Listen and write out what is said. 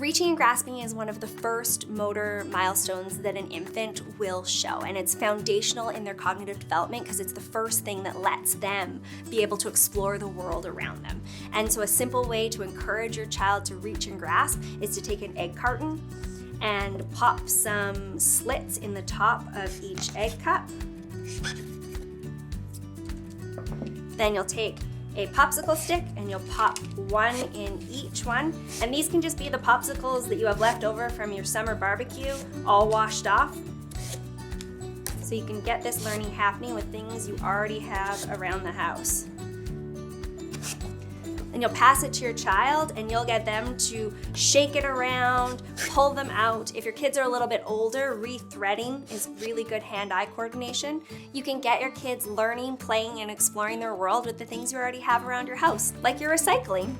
Reaching and grasping is one of the first motor milestones that an infant will show, and it's foundational in their cognitive development because it's the first thing that lets them be able to explore the world around them. And so a simple way to encourage your child to reach and grasp is to take an egg carton and pop some slits in the top of each egg cup. Then you'll take a popsicle stick and you'll pop one in each one. And these can just be the popsicles that you have left over from your summer barbecue, all washed off. So you can get this learning happening with things you already have around the house. And you'll pass it to your child and you'll get them to shake it around, pull them out. If your kids are a little bit older, re-threading is really good hand-eye coordination. You can get your kids learning, playing, and exploring their world with the things you already have around your house, like your recycling.